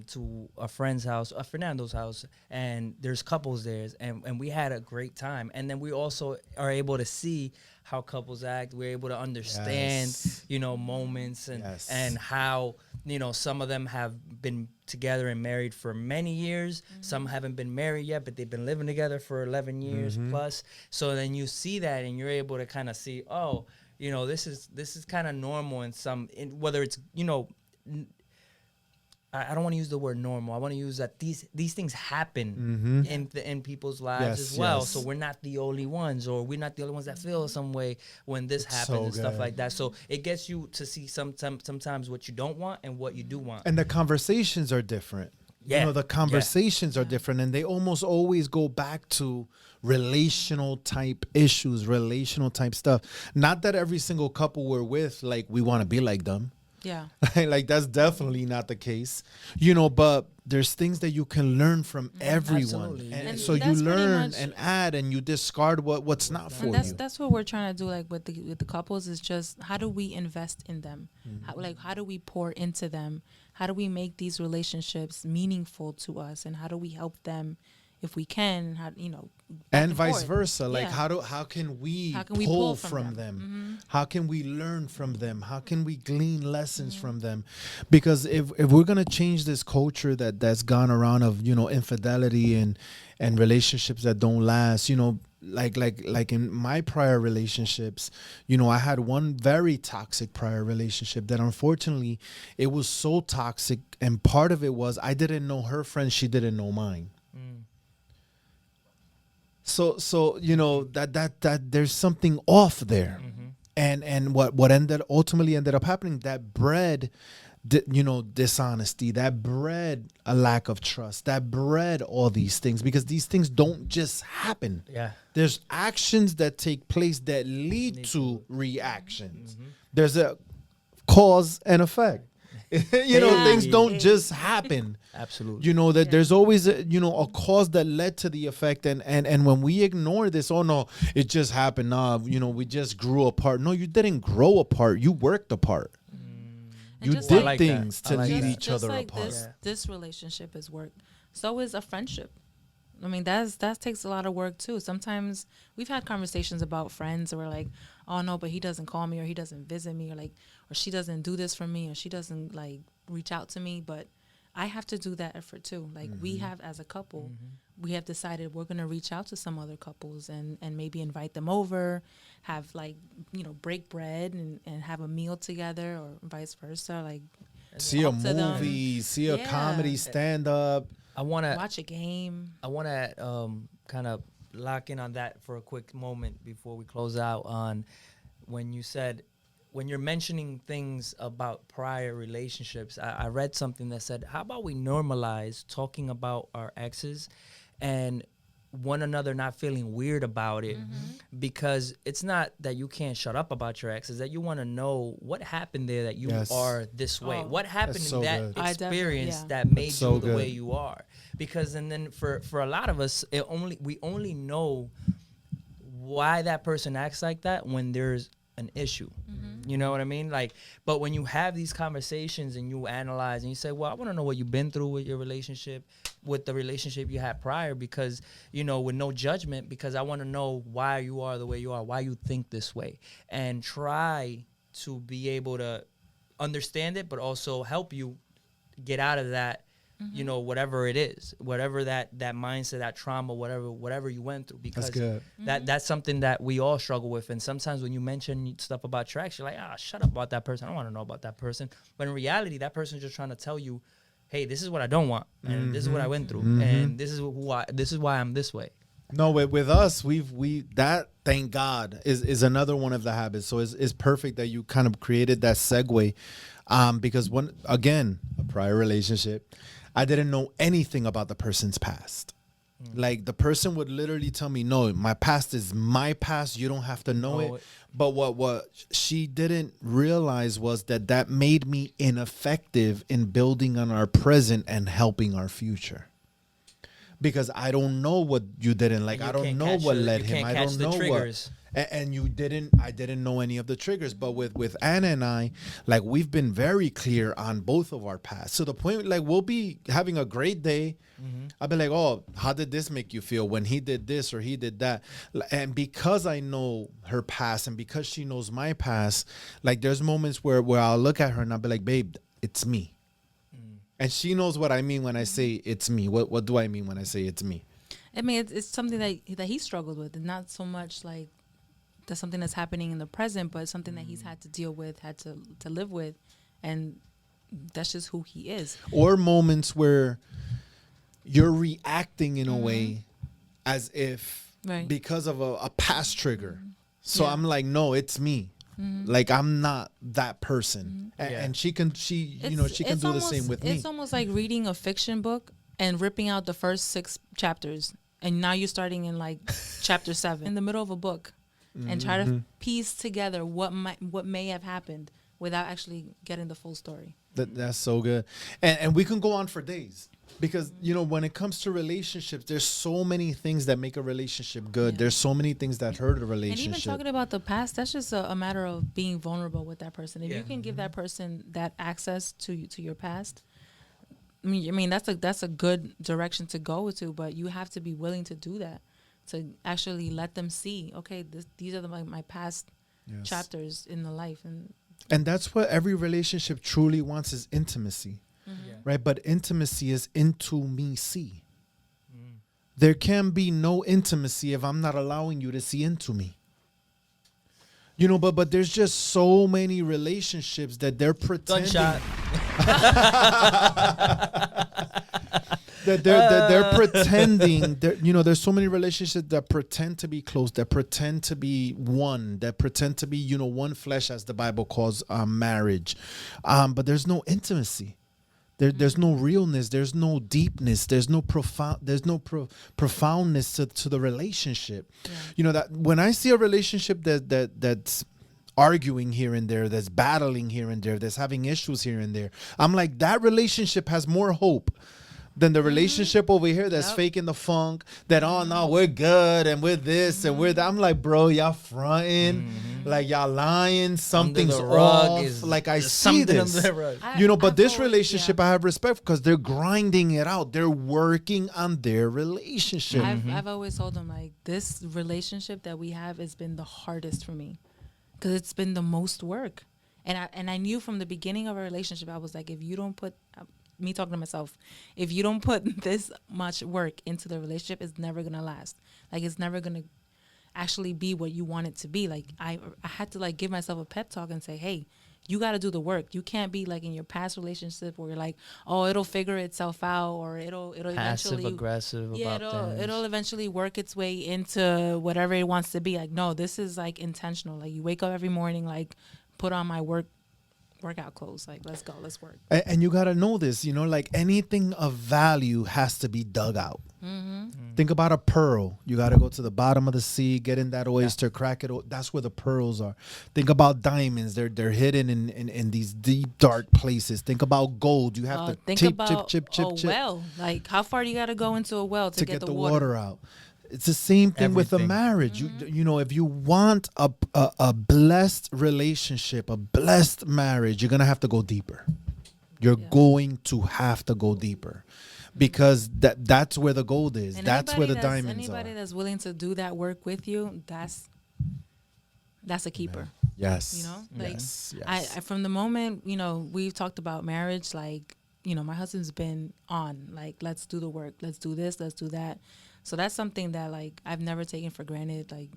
to a friend's house, Fernando's house, and there's couples there, and we had a great time. And then we also are able to see how couples act. We're able to understand, you know, moments and how, you know, some of them have been together and married for many years. Some haven't been married yet, but they've been living together for 11 years plus. So then you see that and you're able to kind of see, oh, you know, this is kind of normal whether it's, you know, I don't want to use the word normal. I want to use that these things happen in people's lives as well. So we're not the only ones, or we're not the only ones that feel some way when this happens and stuff like that. So it gets you to see sometimes what you don't want and what you do want. And the conversations are different. You know, the conversations are different, and they almost always go back to relational type issues, relational type stuff. Not that every single couple we're with, like, we want to be like them. Yeah. Like, that's definitely not the case, you know, but there's things that you can learn from everyone. And so you learn and add and you discard what's not for you. That's what we're trying to do, like with the couples, is just how do we invest in them? How do we pour into them? How do we make these relationships meaningful to us? And how do we help them if we can, how, you know, and vice versa. Like, how can we pull from them? How can we learn from them? How can we glean lessons from them? Because if we're gonna change this culture that's gone around of, you know, infidelity and relationships that don't last, you know, like in my prior relationships, you know, I had one very toxic prior relationship that unfortunately it was so toxic, and part of it was I didn't know her friends, she didn't know mine. So you know that there's something off there, and what ultimately ended up happening, that bred, you know, dishonesty, that bred a lack of trust, that bred all these things, because these things don't just happen. There's actions that take place that lead to reactions. There's a cause and effect. You know, things don't just happen. Absolutely. You know, that there's always a cause that led to the effect, and when we ignore this, oh no, it just happened. You know, we just grew apart. No, you didn't grow apart. You worked apart. You did like things to lead just each other like apart. This relationship is work. So is a friendship. I mean, that takes a lot of work too. Sometimes we've had conversations about friends where we're like, oh no, but he doesn't call me, or he doesn't visit me, or she doesn't do this for me, or she doesn't like reach out to me. But I have to do that effort too. Like we have, as a couple, we have decided we're going to reach out to some other couples and maybe invite them over, have like, you know, break bread and have a meal together, or vice versa. Like, see a movie, see a comedy stand up. I want to watch a game. I want to kind of lock in on that for a quick moment before we close out, on when you said, when you're mentioning things about prior relationships, I read something that said, how about we normalize talking about our exes? And one another not feeling weird about it, because it's not that you can't shut up about your ex, is that you want to know what happened there that you are this way. What happened in so that good. experience that made so you the good. way you are? Because and then for a lot of us, we only know why that person acts like that when there's an issue. You know what I mean? Like, but when you have these conversations and you analyze and you say, well, I want to know what you've been through with your relationship, with the relationship you had prior, because, you know, with no judgment, because I want to know why you are the way you are, why you think this way, and try to be able to understand it, but also help you get out of that, you know, whatever it is, whatever that mindset, that trauma, whatever you went through, because that's something that we all struggle with. And sometimes when you mention stuff about your ex, you're like, shut up about that person. I don't want to know about that person. But in reality, that person's just trying to tell you, hey, this is what I don't want, and this is what I went through, and this is why I'm this way. No, with us, we that, thank God, is another one of the habits. So it's perfect that you kind of created that segue, because a prior relationship, I didn't know anything about the person's past. Like, the person would literally tell me, no, my past is my past. You don't have to know it. But what she didn't realize was that made me ineffective in building on our present and helping our future. Because I don't know what you didn't like. I don't know what led him. I don't know what. And I didn't know any of the triggers. But with Anna and I, like, we've been very clear on both of our pasts. To the point, like, we'll be having a great day. I'll be like, oh, how did this make you feel when he did this or he did that? And because I know her past and because she knows my past, like, there's moments where I'll look at her and I'll be like, babe, it's me. And she knows what I mean when I say it's me. What do I mean when I say it's me? I mean, it's something that he struggled with, and not so much like that's something that's happening in the present, but something that he's had to deal with, had to live with, and that's just who he is. Or moments where you're reacting in a way as if because of a past trigger. So I'm like, no, it's me. Like, I'm not that person. And she can do the same with me. It's almost like reading a fiction book and ripping out the first 6 chapters, and now you're starting in like chapter 7 in the middle of a book, and try to piece together what may have happened without actually getting the full story. That's so good. And we can go on for days. Because, you know, when it comes to relationships, there's so many things that make a relationship good. There's so many things that hurt a relationship. And even talking about the past, that's just a matter of being vulnerable with that person. If you can give that person that access to your past, I mean that's a good direction to go to. But you have to be willing to do that, to actually let them see, okay, these are my past chapters in the life. And that's what every relationship truly wants, is intimacy. Right? But intimacy is intimacy. There can be no intimacy if I'm not allowing you to see into me. You know, but there's just so many relationships that they're pretending. Gunshot. that they're pretending. There's so many relationships that pretend to be close, that pretend to be one, that pretend to be, one flesh, as the Bible calls marriage. But there's no intimacy. There's no realness. There's no deepness. There's no profoundness to the relationship. Yeah. That when I see a relationship that's arguing here and there, that's battling here and there, that's having issues here and there, I'm like, that relationship has more hope than the relationship over here that's faking the funk, that, oh, no, we're good and we're this and we're that. I'm like, bro, y'all fronting, like, y'all lying, something's off. Like, I see this. But this relationship, I have respect because they're grinding it out. They're working on their relationship. I've always told them, like, this relationship that we have has been the hardest for me because it's been the most work. And I knew from the beginning of our relationship, I was like, if you don't put... me talking to myself, if you don't put this much work into the relationship, it's never gonna last. Like, it's never gonna actually be what you want it to be. Like, I had to, like, give myself a pep talk and say, hey, you got to do the work. You can't be like in your past relationship where you're like, oh, it'll figure itself out, or it'll passive eventually aggressive it'll eventually work its way into whatever it wants to be. Like, no, this is like intentional. Like, you wake up every morning, like, put on my work workout clothes. Like, let's go, let's work. And you got to know this, you know, like anything of value has to be dug out. Think about a pearl. You got to go to the bottom of the sea, get in that oyster, crack it. That's where the pearls are. Think about diamonds. They're hidden in these deep, dark places. Think about gold. You have to think chip, about chip. well. Like, how far do you got to go into a well to get the water out? It's the same thing with a marriage. You know, if you want a blessed relationship, a blessed marriage, you're going to have to go deeper. You're going to have to go deeper. Because that's where the gold is. And that's where the diamonds are. Anybody that's willing to do that work with you, that's a keeper. Yes. You know, like yes. I from the moment, you know, we've talked about marriage, like, you know, my husband's been on, like, let's do the work, let's do this, let's do that. So that's something that, like, I've never taken for granted. Like,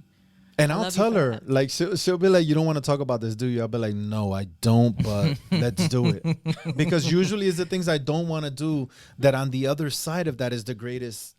and I'll tell her, like, she'll be like, you don't want to talk about this, do you? I'll be like, no, I don't, but let's do it. Because usually it's the things I don't want to do that on the other side of that is the greatest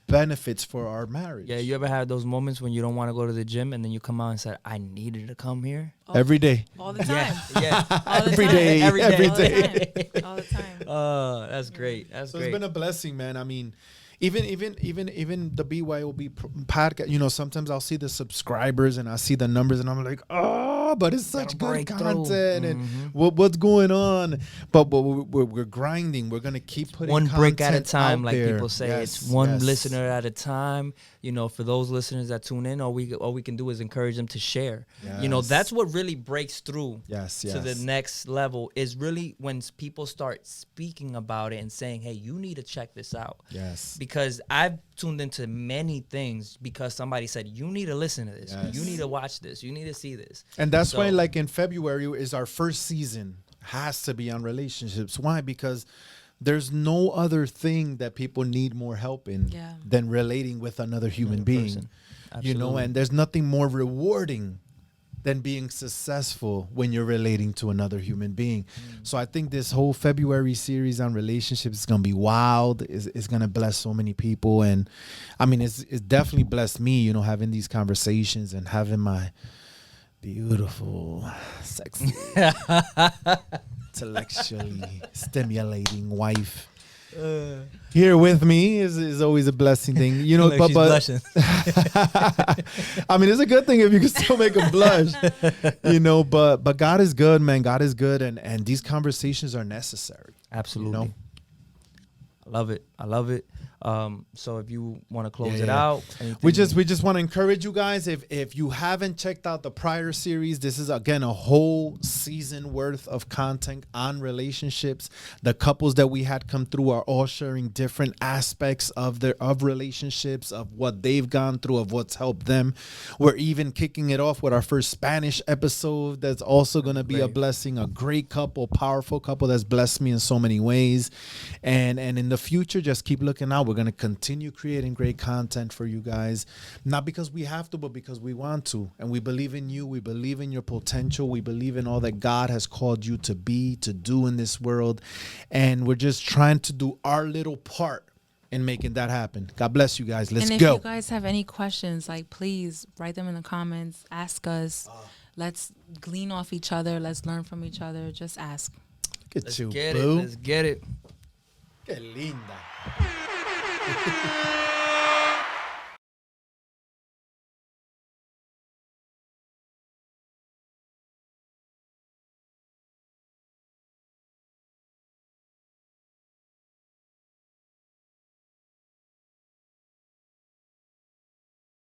benefits for our marriage. Yeah, you ever had those moments when you don't want to go to the gym and then you come out and say, I needed to come here? Every day. All the time. Yeah. All the Every time. day. Every day. All the time. Oh, that's great. That's So great. it's been a blessing, man. I mean, even the BYOB podcast, you know, sometimes I'll see the subscribers and I see the numbers and I'm like, oh, but it's such good content and what's going on. But we're grinding. We're going to keep putting one brick at a content time, out like there. people say. Yes, It's one yes. listener at a time. You know, for those listeners that tune in, all we can do is encourage them to share. You know, Yes. that's what really breaks through to to the next level is really when people start speaking about it and saying, hey, you need to check this out. Yes. Because I've tuned into many things because somebody said, you need to listen to this. Yes. You need to watch this. You need to see this. And that's why, like, in February is our first season. Has to be on relationships. Why? Because there's no other thing that people need more help in than relating with another human being. You know, and there's nothing more rewarding than being successful when you're relating to another human being. So I think this whole February series on relationships is going to be wild. It's going to bless so many people. And I mean, it's definitely blessed me, you know, having these conversations and having my beautiful, sexy, intellectually stimulating wife here with me is always a blessing thing, you know. Like but I mean, it's a good thing if you can still make them blush, you know. But God is good, man. God is good, and these conversations are necessary. Absolutely, you know? I love it. So if you want to close it out, we just want to encourage you guys. If you haven't checked out the prior series, this is again a whole season worth of content on relationships. The couples that we had come through are all sharing different aspects of relationships, of what they've gone through, of what's helped them. We're even kicking it off with our first Spanish episode. That's also going to be a blessing. A great couple, powerful couple that's blessed me in so many ways. And in the future, just keep looking out. We're going to continue creating great content for you guys, not because we have to, but because we want to. And we believe in you. We believe in your potential. We believe in all that God has called you to be, to do in this world. And we're just trying to do our little part in making that happen. God bless you guys. Let's go. And if you guys have any questions, like, please write them in the comments. Ask us. Let's glean off each other. Let's learn from each other. Just ask. Look at Let's you, get boo. it. Let's get it. Qué linda.